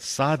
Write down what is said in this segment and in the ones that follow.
7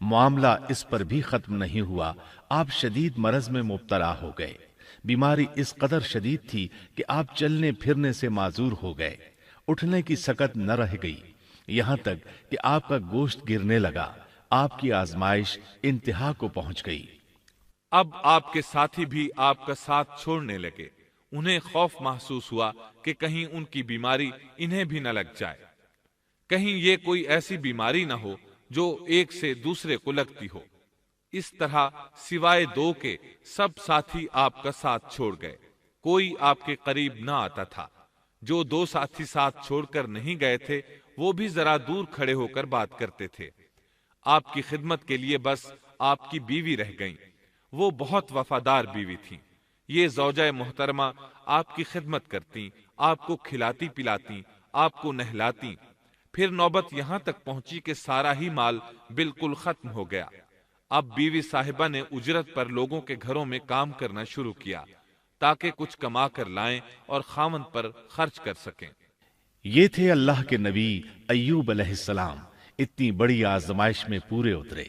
معاملہ اس پر بھی ختم نہیں ہوا، آپ شدید مرض میں مبتلا ہو گئے۔ بیماری اس قدر شدید تھی کہ آپ چلنے پھرنے سے معذور ہو گئے، اٹھنے کی سکت نہ رہ گئی، یہاں تک کہ آپ کا گوشت گرنے لگا۔ آپ کی آزمائش انتہا کو پہنچ گئی۔ اب آپ کے ساتھی بھی آپ کا ساتھ چھوڑنے لگے۔ انہیں خوف محسوس ہوا کہ کہیں ان کی بیماری انہیں بھی نہ لگ جائے، کہیں یہ کوئی ایسی بیماری نہ ہو جو ایک سے دوسرے کو لگتی ہو۔ اس طرح سوائے دو کے سب ساتھی آپ کا ساتھ چھوڑ گئے، کوئی آپ کے قریب نہ آتا تھا۔ جو دو ساتھی ساتھ چھوڑ کر نہیں گئے تھے وہ بھی ذرا دور کھڑے ہو کر بات کرتے تھے۔ آپ کی خدمت کے لیے بس آپ کی بیوی رہ گئیں، وہ بہت وفادار بیوی تھیں۔ یہ زوجہ محترمہ آپ کی خدمت کرتی، آپ کو کھلاتی پلاتی، آپ کو نہلاتی۔ پھر نوبت یہاں تک پہنچی کہ سارا ہی مال بالکل ختم ہو گیا۔ اب بیوی صاحبہ نے اجرت پر لوگوں کے گھروں میں کام کرنا شروع کیا تاکہ کچھ کما کر لائیں اور خاوند پر خرچ کر سکیں۔ یہ تھے اللہ کے نبی ایوب علیہ السلام، اتنی بڑی آزمائش میں پورے اترے۔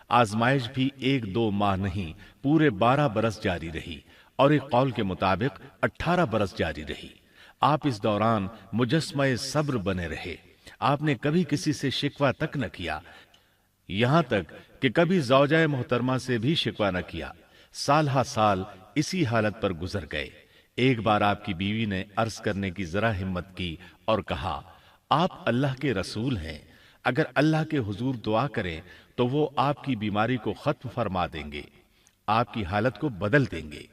آزمائش بھی 1-2 ماہ نہیں، پورے 12 برس جاری رہی، اور ایک قول کے مطابق 18 برس جاری رہی۔ آپ اس دوران مجسمہ صبر بنے رہے۔ آپ نے کبھی کسی سے شکوہ تک نہ کیا، یہاں تک کہ کبھی زوجہ محترمہ سے بھی شکوہ نہ کیا۔ سال ہا سال اسی حالت پر گزر گئے۔ ایک بار آپ کی بیوی نے عرض کرنے کی ذرا ہمت کی اور کہا، آپ اللہ کے رسول ہیں، اگر اللہ کے حضور دعا کریں تو وہ آپ کی بیماری کو ختم فرما دیں گے، آپ کی حالت کو بدل دیں گے۔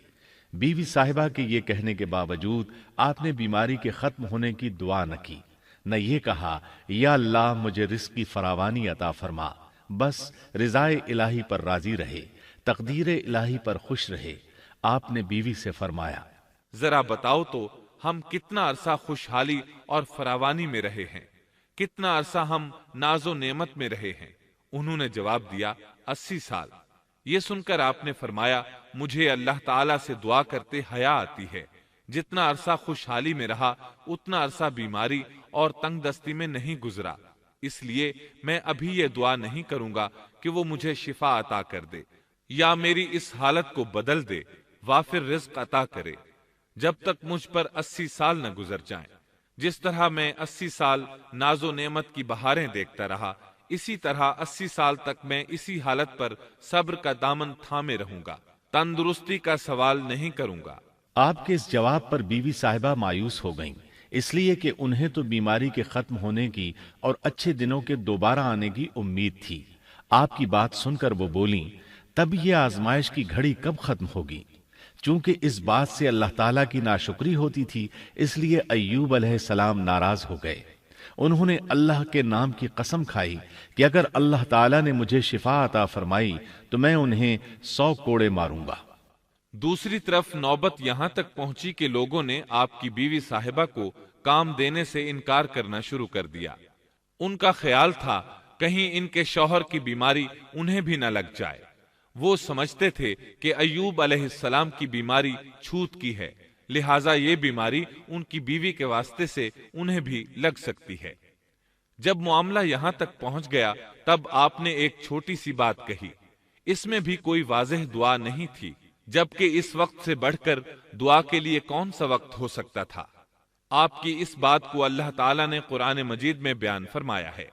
بیوی صاحبہ کے یہ کہنے کے باوجود آپ نے بیماری کے ختم ہونے کی دعا نہ کی، نہ یہ کہا یا اللہ مجھے رزق کی فراوانی عطا فرما، بس رضائے الہی پر راضی رہے، تقدیر الہی پر خوش رہے۔ آپ نے بیوی سے فرمایا، ذرا بتاؤ تو ہم کتنا عرصہ خوشحالی اور فراوانی میں رہے ہیں، کتنا عرصہ ہم ناز و نعمت میں رہے ہیں؟ انہوں نے جواب دیا، 80 سال۔ یہ سن کر آپ نے فرمایا، مجھے اللہ تعالیٰ سے دعا کرتے حیا آتی ہے، جتنا عرصہ خوشحالی میں رہا اتنا عرصہ بیماری اور تنگ دستی میں نہیں گزرا، اس لیے میں ابھی یہ دعا نہیں کروں گا کہ وہ مجھے شفا عطا کر دے یا میری اس حالت کو بدل دے، وافر رزق عطا کرے، جب تک مجھ پر 80 سال نہ گزر جائیں۔ جس طرح میں 80 سال ناز و نعمت کی بہاریں دیکھتا رہا، اسی طرح 80 سال تک میں اسی حالت پر صبر کا دامن تھامے رہوں گا، تندرستی کا سوال نہیں کروں گا۔ آپ کے اس جواب پر بیوی صاحبہ مایوس ہو گئیں، اس لیے کہ انہیں تو بیماری کے ختم ہونے کی اور اچھے دنوں کے دوبارہ آنے کی امید تھی۔ آپ کی بات سن کر وہ بولیں، تب یہ آزمائش کی گھڑی کب ختم ہوگی؟ چونکہ اس بات سے اللہ تعالیٰ کی ناشکری ہوتی تھی، اس لیے ایوب علیہ السلام ناراض ہو گئے۔ انہوں نے اللہ کے نام کی قسم کھائی کہ اگر اللہ تعالیٰ نے مجھے شفا عطا فرمائی تو میں انہیں 100 کوڑے ماروں گا۔ دوسری طرف نوبت یہاں تک پہنچی کہ لوگوں نے آپ کی بیوی صاحبہ کو کام دینے سے انکار کرنا شروع کر دیا۔ ان کا خیال تھا کہیں ان کے شوہر کی بیماری انہیں بھی نہ لگ جائے۔ وہ سمجھتے تھے کہ ایوب علیہ السلام کی بیماری چھوت کی ہے، لہٰذا یہ بیماری ان کی بیوی کے واسطے سے انہیں بھی لگ سکتی ہے۔ جب معاملہ یہاں تک پہنچ گیا تب آپ نے ایک چھوٹی سی بات کہی، اس میں بھی کوئی واضح دعا نہیں تھی، جبکہ اس وقت سے بڑھ کر دعا کے لیے کون سا وقت ہو سکتا تھا؟ آپ کی اس بات کو اللہ تعالیٰ نے قرآن مجید میں بیان فرمایا ہے۔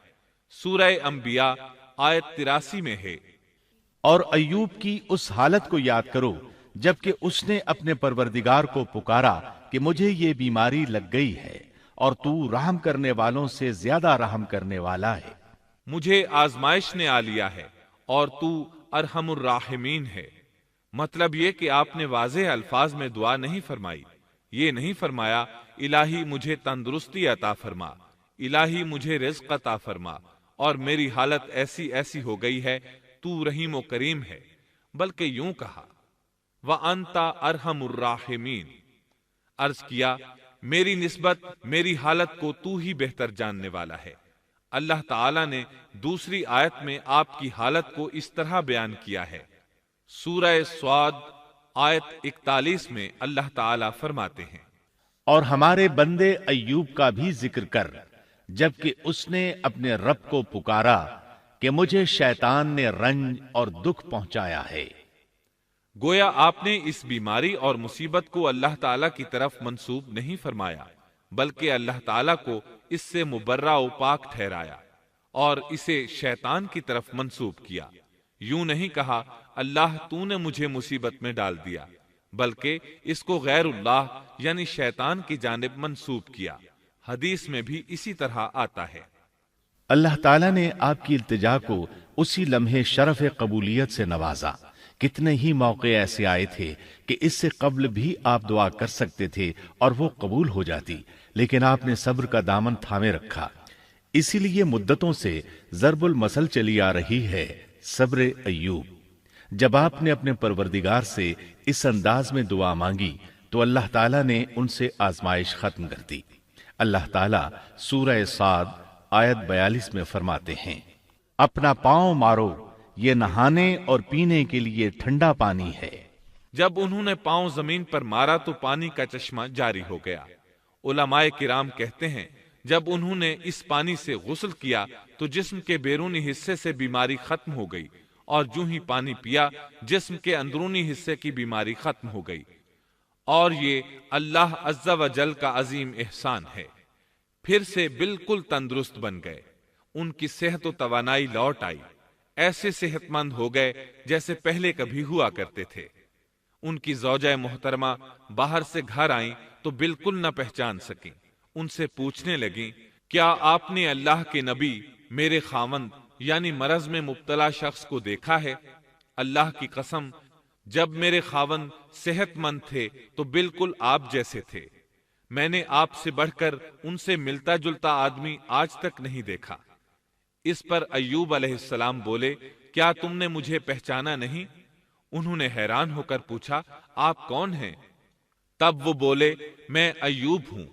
سورہ انبیاء آیت 83 میں ہے، اور ایوب کی اس حالت کو یاد کرو جبکہ اس نے اپنے پروردگار کو پکارا کہ مجھے یہ بیماری لگ گئی ہے اور تو رحم کرنے والوں سے زیادہ رحم کرنے والا ہے۔ مجھے آزمائش نے آ لیا ہے اور تو ارحم الراحمین ہے۔ مطلب یہ کہ آپ نے واضح الفاظ میں دعا نہیں فرمائی، یہ نہیں فرمایا الہی مجھے تندرستی عطا فرما، الہی مجھے رزق عطا فرما اور میری حالت ایسی ایسی ہو گئی ہے، تو رحیم و کریم ہے، بلکہ یوں کہا وَأَنْتَ أَرْحَمُ الرَّاحِمِينَ، عرض کیا میری نسبت میری حالت کو تو ہی بہتر جاننے والا ہے۔ اللہ تعالیٰ نے دوسری آیت میں آپ کی حالت کو اس طرح بیان کیا ہے۔ سورہ صاد آیت 41 میں اللہ تعالیٰ فرماتے ہیں، اور ہمارے بندے ایوب کا بھی ذکر کر، جبکہ اس نے اپنے رب کو پکارا کہ مجھے شیطان نے رنج اور دکھ پہنچایا ہے۔ گویا آپ نے اس بیماری اور مصیبت کو اللہ تعالیٰ کی طرف منسوب نہیں فرمایا، بلکہ اللہ تعالیٰ کو اس سے مبرہ و پاک ٹھہرایا اور اسے شیطان کی طرف منسوب کیا۔ یوں نہیں کہا اللہ تو نے مجھے مصیبت میں ڈال دیا، بلکہ اس کو غیر اللہ یعنی شیطان کی جانب منسوب کیا۔ حدیث میں بھی اسی طرح آتا ہے۔ اللہ تعالیٰ نے آپ کی التجا کو اسی لمحے شرف قبولیت سے نوازا۔ کتنے ہی موقع ایسے آئے تھے کہ اس سے قبل بھی آپ دعا کر سکتے تھے اور وہ قبول ہو جاتی، لیکن آپ نے صبر کا دامن تھامے رکھا۔ اسی لیے مدتوں سے ضرب المثل چلی آ رہی ہے صبر ایوب۔ جب آپ نے اپنے پروردگار سے اس انداز میں دعا مانگی تو اللہ تعالیٰ نے ان سے آزمائش ختم کر دی۔ اللہ تعالیٰ سورہ صاد آیت 42 میں فرماتے ہیں، اپنا پاؤں مارو، یہ نہانے اور پینے کے لیے ٹھنڈا پانی ہے۔ جب انہوں نے پاؤں زمین پر مارا تو پانی کا چشمہ جاری ہو گیا۔ علماء کرام کہتے ہیں جب انہوں نے اس پانی سے غسل کیا تو جسم کے بیرونی حصے سے بیماری ختم ہو گئی، اور جو ہی پانی پیا جسم کے اندرونی حصے کی بیماری ختم ہو گئی، اور یہ اللہ عز و جل کا عظیم احسان ہے۔ پھر سے بالکل تندرست بن گئے، ان کی صحت و توانائی لوٹ آئی، ایسے صحت مند ہو گئے جیسے پہلے کبھی ہوا کرتے تھے۔ ان کی زوجہ محترمہ باہر سے گھر آئیں تو بالکل نہ پہچان سکیں۔ ان سے پوچھنے لگیں، کیا آپ نے اللہ کے نبی میرے خاوند یعنی مرض میں مبتلا شخص کو دیکھا ہے؟ اللہ کی قسم، جب میرے خاوند صحت مند تھے تو بالکل آپ جیسے تھے۔ میں نے آپ سے بڑھ کر ان سے ملتا جلتا آدمی آج تک نہیں دیکھا۔ اس پر ایوب علیہ السلام بولے، کیا تم نے مجھے پہچانا نہیں؟ انہوں نے حیران ہو کر پوچھا، آپ کون ہیں؟ تب وہ بولے، میں ایوب ہوں۔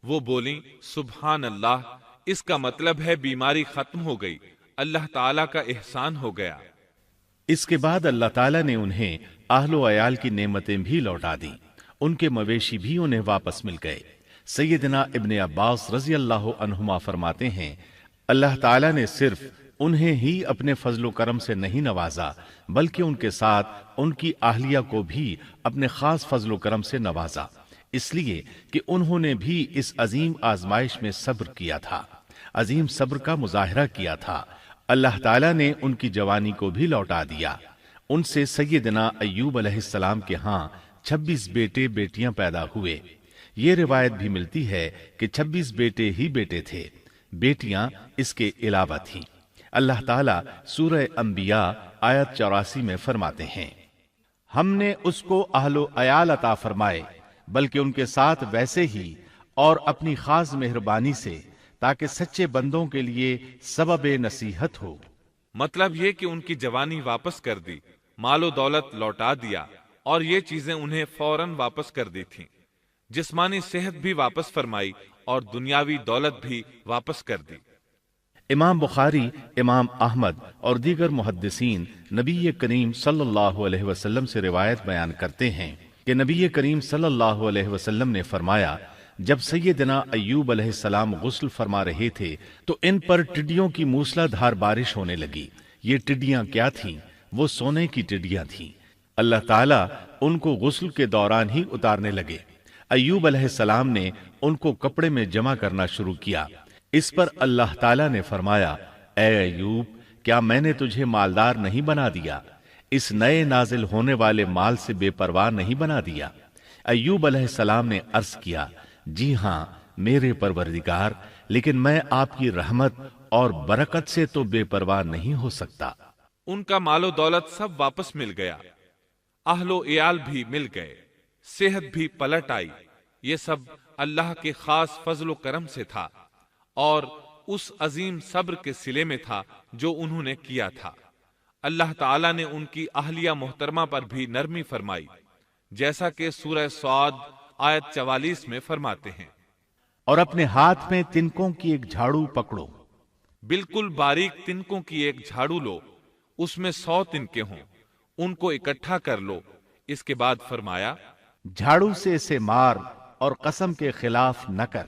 وہ بولیں، سبحان اللہ، اس کا مطلب ہے بیماری ختم ہو گئی، اللہ تعالیٰ کا احسان ہو گیا۔ اس کے بعد اللہ تعالیٰ نے انہیں اہل و عیال کی نعمتیں بھی لوٹا دیں، ان کے مویشی بھی انہیں واپس مل گئے۔ سیدنا ابن عباس رضی اللہ عنہما فرماتے ہیں، اللہ تعالیٰ نے صرف انہیں ہی اپنے فضل و کرم سے نہیں نوازا، بلکہ ان کے ساتھ ان کی اہلیہ کو بھی اپنے خاص فضل و کرم سے نوازا، اس لیے کہ انہوں نے بھی اس عظیم آزمائش میں صبر کیا تھا، عظیم صبر کا مظاہرہ کیا تھا۔ اللہ تعالیٰ نے ان کی جوانی کو بھی لوٹا دیا۔ ان سے سیدنا ایوب علیہ السلام کے ہاں 26 بیٹے بیٹیاں پیدا ہوئے۔ یہ روایت بھی ملتی ہے کہ 26 بیٹے ہی بیٹے تھے، بیٹیاں اس کے علاوہ تھیں۔ اللہ تعالیٰ سورہ انبیاء آیت 84 میں فرماتے ہیں، ہم نے اس کو اہل و عیال عطا فرمائے، بلکہ ان کے ساتھ ویسے ہی اور اپنی خاص مہربانی سے، تاکہ سچے بندوں کے لیے سبب نصیحت ہو۔ مطلب یہ کہ ان کی جوانی واپس کر دی، مال و دولت لوٹا دیا، اور یہ چیزیں انہیں فوراً واپس کر دی تھیں۔ جسمانی صحت بھی واپس فرمائی اور دنیاوی دولت بھی واپس کر دی۔ امام بخاری، امام احمد اور دیگر محدثین نبی کریم صلی اللہ علیہ وسلم سے روایت بیان کرتے ہیں کہ نبی کریم صلی اللہ علیہ وسلم نے فرمایا، جب سیدنا ایوب علیہ السلام غسل فرما رہے تھے تو ان پر ٹڈیوں کی موسلا دھار بارش ہونے لگی۔ یہ ٹڈیاں کیا تھیں؟ وہ سونے کی ٹڈیاں تھیں۔ اللہ تعالیٰ ان کو غسل کے دوران ہی اتارنے لگے۔ ایوب علیہ السلام نے ان کو کپڑے میں جمع کرنا شروع کیا۔ اس پر اللہ تعالیٰ نے فرمایا، اے ایوب، کیا میں نے تجھے مالدار نہیں بنا دیا؟ اس نئے نازل ہونے والے مال سے بے پرواہ نہیں بنا دیا؟ ایوب علیہ السلام نے عرض کیا، جی ہاں میرے پروردگار، لیکن میں آپ کی رحمت اور برکت سے تو بے پرواہ نہیں ہو سکتا۔ ان کا مال و دولت سب واپس مل گیا، اہل و عیال بھی مل گئے، صحت بھی پلٹ آئی۔ یہ سب اللہ کے خاص فضل و کرم سے تھا اور اس عظیم صبر کے صلے میں تھا جو انہوں نے کیا تھا۔ اللہ تعالیٰ نے ان کی اہلیہ محترمہ پر بھی نرمی فرمائی، جیسا کہ سورہ صاد آیت 44 میں فرماتے ہیں، اور اپنے ہاتھ میں تنکوں کی ایک جھاڑو پکڑو۔ بالکل باریک تنکوں کی ایک جھاڑو لو، اس میں 100 تنکے ہوں، ان کو اکٹھا کر لو۔ اس کے بعد فرمایا، جھاڑو سے اسے مار اور قسم کے خلاف نہ کر۔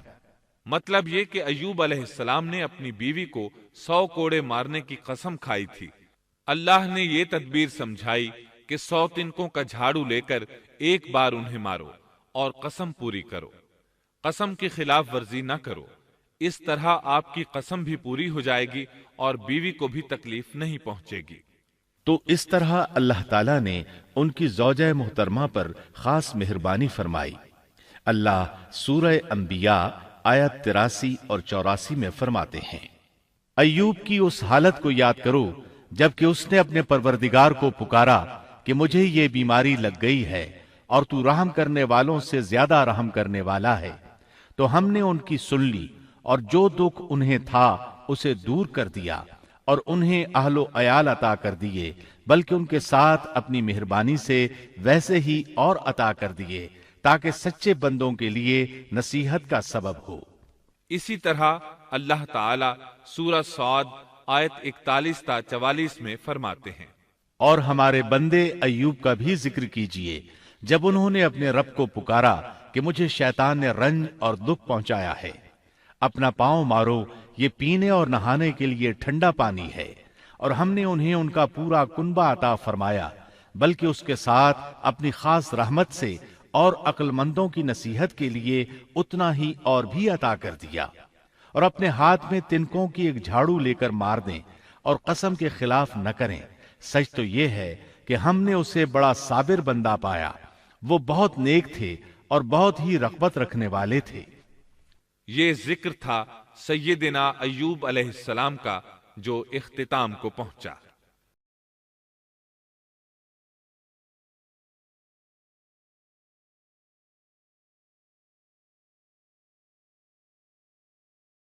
مطلب یہ کہ ایوب علیہ السلام نے اپنی بیوی کو 100 کوڑے مارنے کی قسم کھائی تھی۔ اللہ نے یہ تدبیر سمجھائی کہ 100 تنکوں کا جھاڑو لے کر ایک بار انہیں مارو اور قسم پوری کرو، قسم کی خلاف ورزی نہ کرو، اس طرح آپ کی قسم بھی پوری ہو جائے گی اور بیوی کو بھی تکلیف نہیں پہنچے گی۔ تو اس طرح اللہ تعالیٰ نے ان کی زوجہ محترمہ پر خاص مہربانی فرمائی۔ اللہ سورہ انبیاء آیت 83 اور 84 میں فرماتے ہیں، ایوب کی اس حالت کو یاد کرو جبکہ اس نے اپنے پروردگار کو پکارا کہ مجھے یہ بیماری لگ گئی ہے اور تو رحم کرنے والوں سے زیادہ رحم کرنے والا ہے، تو ہم نے ان کی سن لی اور جو دکھ انہیں تھا اسے دور کر دیا اور انہیں اہل و عیال عطا کر دیے، بلکہ ان کے ساتھ اپنی مہربانی سے ویسے ہی اور عطا کر دیے تاکہ سچے بندوں کے لیے نصیحت کا سبب ہو۔ اسی طرح اللہ تعالی سورہ صاد آیت 41 تا 44 میں فرماتے ہیں، اور ہمارے بندے ایوب کا بھی ذکر کیجئے جب انہوں نے اپنے رب کو پکارا کہ مجھے شیطان نے رنج اور دکھ پہنچایا ہے، اپنا پاؤں مارو، یہ پینے اور نہانے کے لیے ٹھنڈا پانی ہے، اور ہم نے انہیں ان کا پورا کنبہ عطا فرمایا، بلکہ اس کے ساتھ اپنی خاص رحمت سے اور عقل مندوں کی نصیحت کے لیے اتنا ہی اور بھی عطا کر دیا، اور اپنے ہاتھ میں تنکوں کی ایک جھاڑو لے کر مار دیں اور قسم کے خلاف نہ کریں۔ سچ تو یہ ہے کہ ہم نے اسے بڑا صابر بندہ پایا، وہ بہت نیک تھے اور بہت ہی رغبت رکھنے والے تھے۔ یہ ذکر تھا سیدنا ایوب علیہ السلام کا جو اختتام کو پہنچا۔